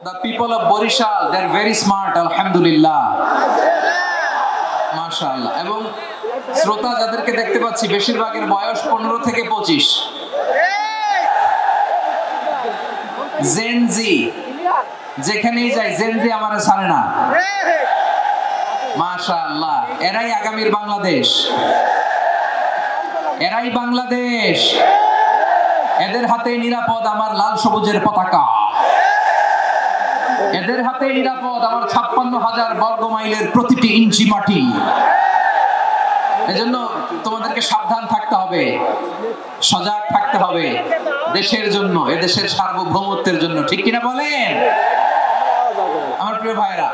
The people of Borishal, they're very smart, alhamdulillah. মাশাআল্লাহ। এবং শ্রোতা যাদেরকে দেখতে পাচ্ছি বেশিরভাগের বয়স 15 থেকে 25। জেনজি, যেখানেই যাই জেনজি আমারে ছাড়ে না। মাশাআল্লাহ, এরাই আগামীর বাংলাদেশ, এরাই বাংলাদেশ। এদের হাতে নিরাপদ আমার লাল সবুজের পতাকা, এদের হাতে নিরাপদ আমার 56,000 বর্গ মাইলের প্রতিটি ইঞ্চি মাটি। এজন্য তোমাদেরকে সাবধান থাকতে হবে, সজাগ থাকতে হবে দেশের জন্য, এদেশের সার্বভৌমত্বের জন্য, ঠিক কিনা বলেন? আমার প্রিয় ভাইরা,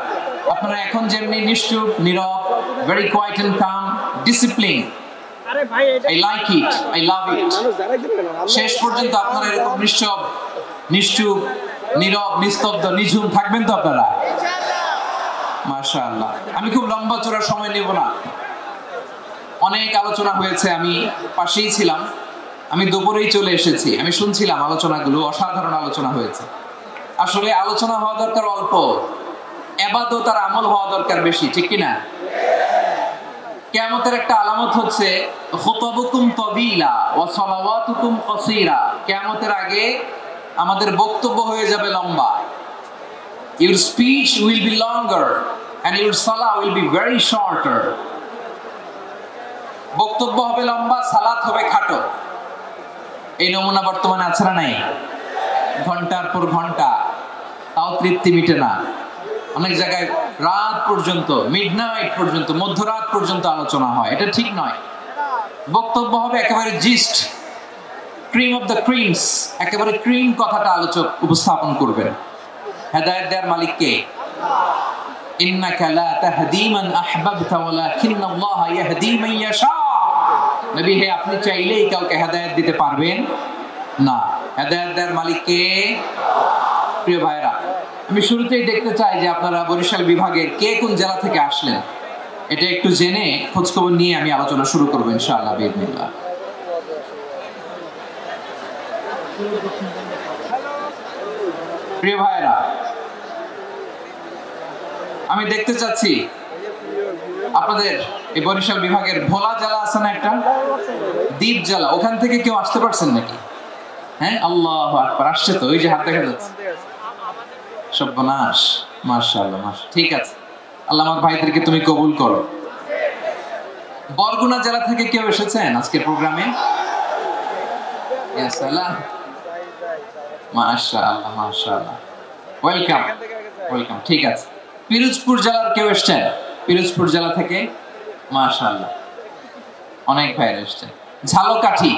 আপনারা এখন যেমনি নিশ্চুপ, নীরব, very quiet and calm, discipline, I like it, I love it. শেষ পর্যন্ত আপনারা এরকম নিশ্চুপ, নীরব, নিস্তব্ধ, নিঝুম থাকবেন তো আপনারা? মাশাআল্লাহ। আমি খুব লম্বা চড়া সময় নেব না, অনেক আলোচনা হয়েছে, আমি পাশেই ছিলাম, আমি দুপুরেই চলে এসেছি, আমি শুনছিলাম আলোচনাগুলো, অসাধারণ আলোচনা হয়েছে। আসলে আলোচনা হওয়া দরকার অল্প, ইবাদত আর আমল হওয়া দরকার বেশি, ঠিক কিনা? কিয়ামতের একটা আলামত হচ্ছে খুতাবুকুম তাবিলা ওয়া সালাওয়াতুকুম কাসীরা। কিয়ামতের আগে আমাদের বক্তব্য হয়ে যাবে লম্বা। Your speech will be longer and your salah will be very shorter. বক্তব্য হবে লম্বা, সালাত হবে খাটো। এই নমুনা বর্তমানে আছে না নাই? ঘন্টার পর ঘন্টা, তাও তৃপ্তি মিটে না। অনেক জায়গায় রাত পর্যন্ত, মিডনাইট পর্যন্ত, মধ্যরাত পর্যন্ত আলোচনা হয়, এটা ঠিক নয়। বক্তব্য হবে একেবারে gist, cream of the creams, একেবারে ক্রিম কথাটা আলোচক উপস্থাপন করবেন। হেদায়েত দেওয়ার মালিক কে? ইন্নাকা লা তাহদি মান আহবাবতা ওয়ালাকিন্নাল্লাহা ইয়াহদি মান ইয়াশা। নবী হে, আপনি চাইলেই কাউকে হেদায়েত দিতে পারবেন না, হেদায়েত দেওয়ার মালিক কে? প্রিয় ভাইরা, আমি শুরুতেই দেখতে চাই যে আপনারা বরিশাল বিভাগের কে কোন জেলা থেকে আসলেন, এটা একটু জেনে খোঁজখবর নিয়ে আমি আলোচনা শুরু করবো ইনশাআল্লাহ বিইজনিল্লাহ। প্রিয় ভাইরা, আমি দেখতে চাচ্ছি আপনাদের এই বরিশাল বিভাগের ভোলা জেলা আছে না একটা, দ্বীপ জেলা, ওখান থেকে কেউ আসতে পারছেন নাকি? হ্যাঁ, আল্লাহু আকবার, আসছে তো, ওই যে হাত দেখা যাচ্ছে। সর্বনাশ, মাশাআল্লাহ, ঠিক আছে, আল্লাহ আমার ভাইদেরকে তুমি কবুল করো। বরগুনা জেলা থেকে কেউ এসেছেন আজকের প্রোগ্রামে? ইয়া সালাম, মাশাআল্লাহ, মাশাআল্লাহ, ওয়েলকাম, ওয়েলকাম, ঠিক আছে। পিরোজপুর জেলার কেউ এসেছেন? পিরোজপুর জেলা থেকে মাশাআল্লাহ অনেক ভাইরা এসেছেন। ঝালকাঠি,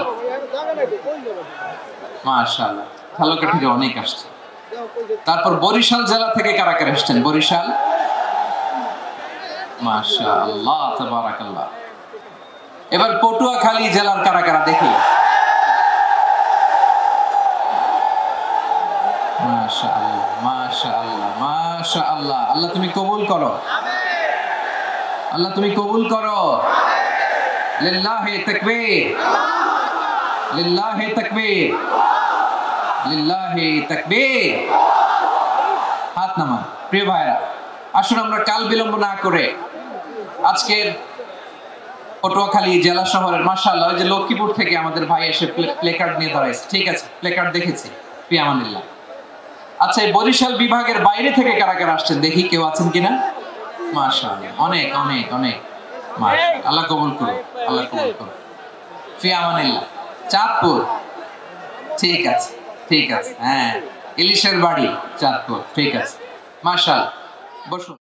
মাশাআল্লাহ, ঝালকাঠিতে অনেক আসছে। তারপর বরিশাল জেলা থেকে কারা কারা এসেছেন? বরিশাল, মাশাআল্লাহ, তাবারাকাল্লাহ। এবার পটুয়াখালী জেলার কারা কারা দেখি? মাশাআল্লাহ, মাশাআল্লাহ, মাশাআল্লাহ। আল্লাহ তুমি কবুল করো, আল্লাহ তুমি কবুল করো। লিল্লাহি তাকবীর, লিল্লাহি তাকবীর, লিল্লাহি তাকবীর। হাত নামান। প্রিয় ভাইরা, আসুন আমরা কাল বিলম্ব না করে আজকের পটুয়াখালী জেলা শহরের, মাশাআল্লাহ, ওই যে লক্ষ্মীপুর থেকে আমাদের ভাই এসে প্লেকার্ড নিয়ে দাঁড়াইছে, ঠিক আছে, প্লেকার্ড দেখেছি, ফি আমানিল্লাহ। আচ্ছা, এই বরিশাল বিভাগের বাইরে থেকে কারা কারা আসছেন দেখি, কেউ আছেন কিনা? মাশাআল্লাহ, অনেক অনেক অনেক, মাশাআল্লাহ, আল্লাহ কবুল করুন, আল্লাহ কবুল করুন, ফি আমানিল্লাহ। চাঁদপুর, ঠিক আছে, ঠিক আছে, হ্যাঁ, ইলিশের বাড়ি চাঁদপুর, ঠিক আছে, মাশাআল্লাহ, বসুন।